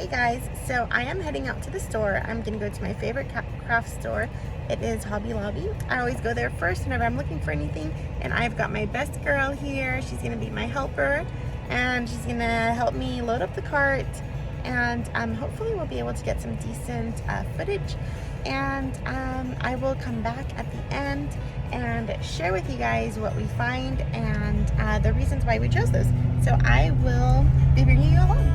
Hey guys, so I am heading out to the store. I'm gonna go to my favorite craft store. It is Hobby Lobby. I always go there first whenever I'm looking for anything, and I've got my best girl here. She's gonna be my helper, and she's gonna help me load up the cart, and hopefully we'll be able to get some decent footage, and I will come back at the end and share with you guys what we find and the reasons why we chose those. So I will be bringing you along.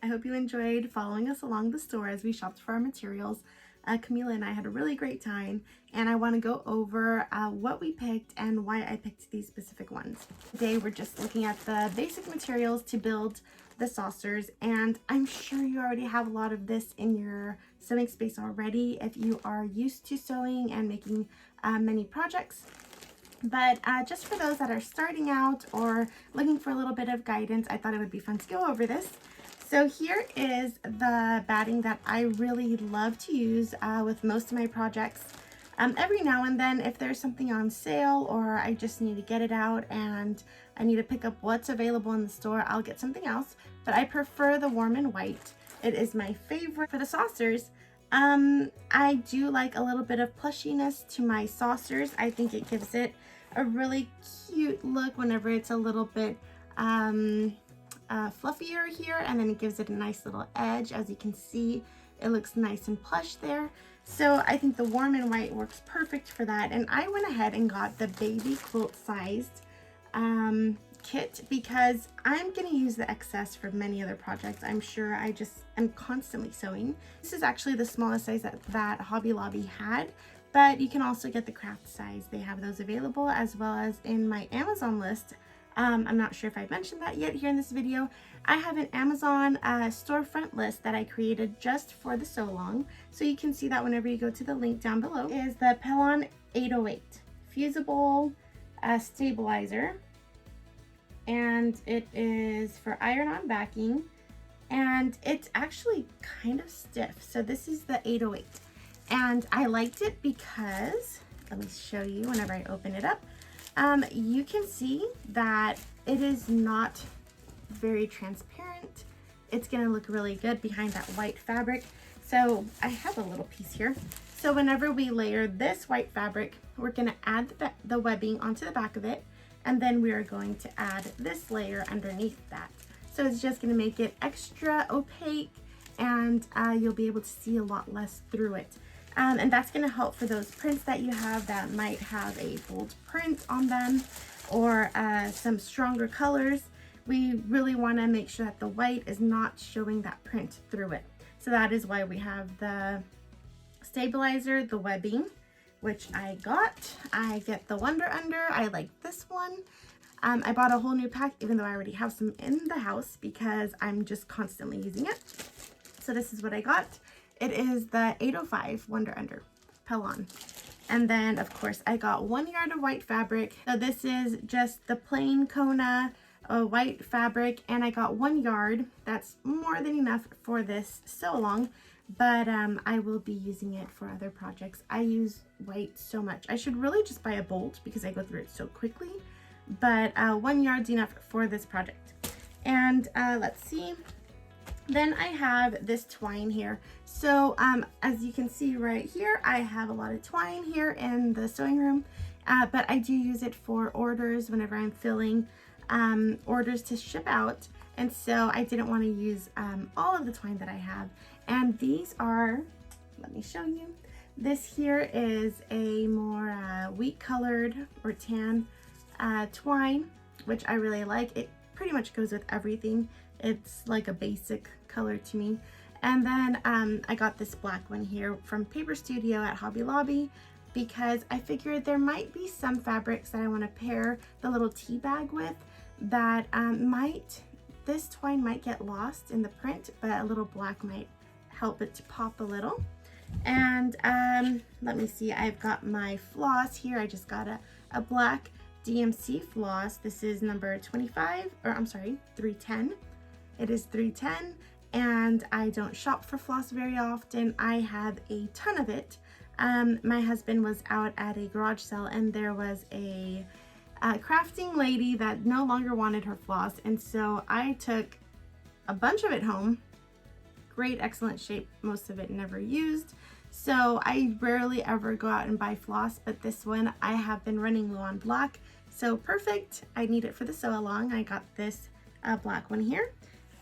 I hope you enjoyed following us along the store as we shopped for our materials. Camila and I had a really great time, and I want to go over what we picked and why I picked these specific ones. Today we're just looking at the basic materials to build the saucers, and I'm sure you already have a lot of this in your sewing space already if you are used to sewing and making many projects. But just for those that are starting out or looking for a little bit of guidance, I thought it would be fun to go over this. So here is the batting that I really love to use with most of my projects. Every now and then, if there's something on sale or I just need to get it out and I need to pick up what's available in the store, I'll get something else. But I prefer the warm and white. It is my favorite. For the saucers, I do like a little bit of plushiness to my saucers. I think it gives it a really cute look whenever it's a little bit fluffier here, and then it gives it a nice little edge. As you can see, it looks nice and plush there. So I think the warm and white works perfect for that, and I went ahead and got the baby quilt sized kit because I'm going to use the excess for many other projects. I'm sure I just am constantly sewing. This is actually the smallest size that Hobby Lobby had, but you can also get the craft size. They have those available, as well as in my Amazon list. I'm not sure if I mentioned that yet here in this video. I have an Amazon storefront list that I created just for the sew along. So you can see that whenever you go to the link down below. Is the Pelon 808 fusible stabilizer, and it is for iron-on backing, and it's actually kind of stiff. So this is the 808, and I liked it because, let me show you whenever I open it up. You can see that it is not very transparent. It's gonna look really good behind that white fabric. So I have a little piece here. So whenever we layer this white fabric, we're gonna add the webbing onto the back of it, and then we are going to add this layer underneath that. So it's just gonna make it extra opaque, and you'll be able to see a lot less through it. And that's gonna help for those prints that you have that might have a bold print on them, or some stronger colors. We really wanna make sure that the white is not showing that print through it. So that is why we have the stabilizer, the webbing, which I got. I get the Wonder Under. I like this one. I bought a whole new pack, even though I already have some in the house, because I'm just constantly using it. So this is what I got. It is the 805 Wonder Under Pelon. And then, of course, I got 1 yard of white fabric. So this is just the plain Kona white fabric, and I got 1 yard. That's more than enough for this sew along, but I will be using it for other projects. I use white so much. I should really just buy a bolt because I go through it so quickly, but 1 yard's enough for this project. And let's see. Then I have this twine here. So as you can see right here, I have a lot of twine here in the sewing room, but I do use it for orders whenever I'm filling orders to ship out. And so I didn't want to use all of the twine that I have. And these are, let me show you. This here is a more wheat colored or tan twine, which I really like. It pretty much goes with everything. It's like a basic color to me. And then I got this black one here from Paper Studio at Hobby Lobby, because I figured there might be some fabrics that I want to pair the little tea bag with that this twine might get lost in the print, but a little black might help it to pop a little. And let me see, I've got my floss here. I just got a black DMC floss. This is number 25, or I'm sorry, 310. It is 310, and I don't shop for floss very often. I have a ton of it. My husband was out at a garage sale, and there was a crafting lady that no longer wanted her floss, and so I took a bunch of it home. Great, excellent shape, most of it never used. So I rarely ever go out and buy floss, but this one I have been running low on black, so perfect. I need it for the sew along. I got this black one here.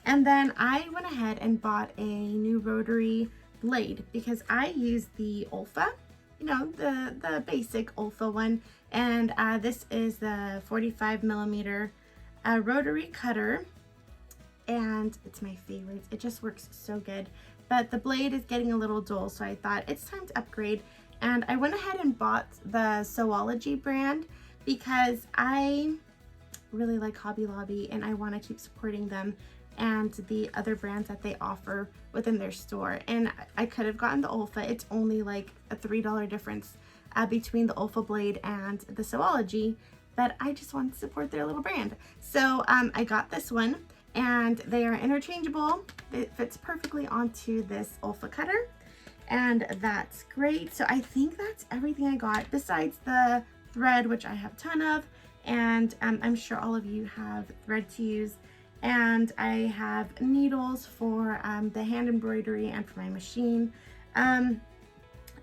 And then I went ahead and bought a new rotary blade because I use the Olfa, you know, the basic Olfa one. And this is the 45 millimeter rotary cutter, and it's my favorite. It just works so good. But the blade is getting a little dull, so I thought it's time to upgrade. And I went ahead and bought the Sewology brand because I really like Hobby Lobby and I want to keep supporting them and the other brands that they offer within their store. And I could have gotten the Olfa. It's only like a $3 difference between the Olfa blade and the Sewology, but I just wanted to support their little brand. So I got this one, and they are interchangeable. It fits perfectly onto this Olfa cutter, and that's great. So I think that's everything I got besides the thread, which I have a ton of, and I'm sure all of you have thread to use. And I have needles for the hand embroidery and for my machine.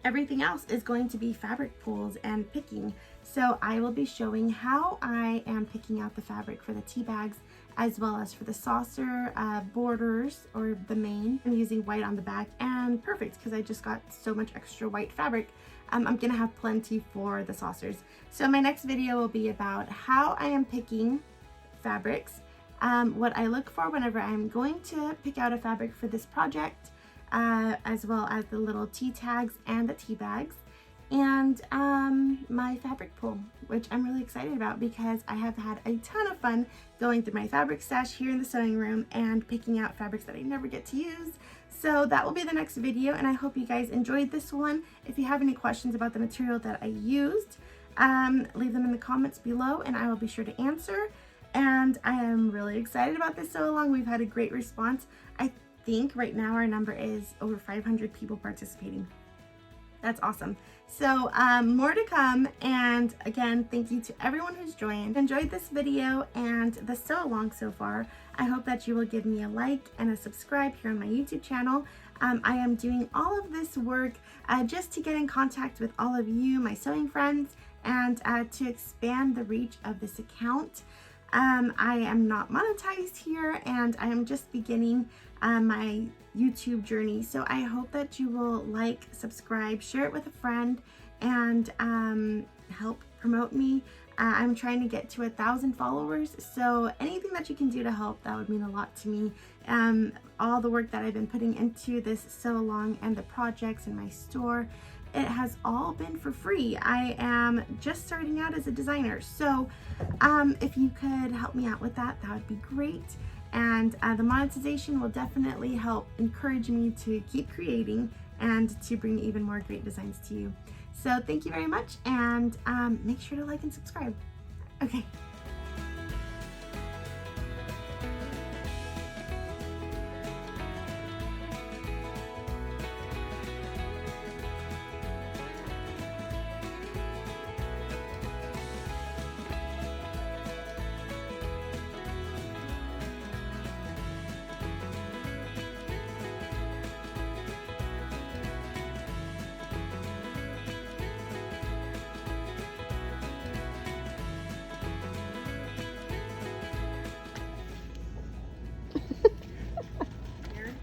Everything else is going to be fabric pools and picking. So I will be showing how I am picking out the fabric for the tea bags, as well as for the saucer borders or the main. I'm using white on the back, and perfect because I just got so much extra white fabric. I'm gonna have plenty for the saucers. So my next video will be about how I am picking fabrics, what I look for whenever I'm going to pick out a fabric for this project, as well as the little tea tags and the tea bags. and my fabric pool, which I'm really excited about because I have had a ton of fun going through my fabric stash here in the sewing room and picking out fabrics that I never get to use. So that will be the next video, and I hope you guys enjoyed this one. If you have any questions about the material that I used, leave them in the comments below and I will be sure to answer. And I am really excited about this sew along. We've had a great response. I think right now our number is over 500 people participating. That's awesome. So more to come, and again, thank you to everyone who's joined. Enjoyed this video and the sew along so far. I hope that you will give me a like and a subscribe here on my YouTube channel. I am doing all of this work just to get in contact with all of you, my sewing friends, and to expand the reach of this account. I am not monetized here, and I am just beginning my YouTube journey. So I hope that you will like, subscribe, share it with a friend, and help promote me. I'm trying to get to 1,000 followers, so anything that you can do to help, that would mean a lot to me. All the work that I've been putting into this sew along and the projects in my store, it has all been for free. I am just starting out as a designer, so if you could help me out with that, that would be great. And the monetization will definitely help encourage me to keep creating and to bring even more great designs to you. So thank you very much, and make sure to like and subscribe. Okay.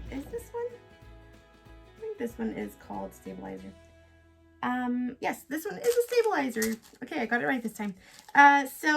Is this one? I think this one is called stabilizer. Yes, this one is a stabilizer. Okay, I got it right this time. So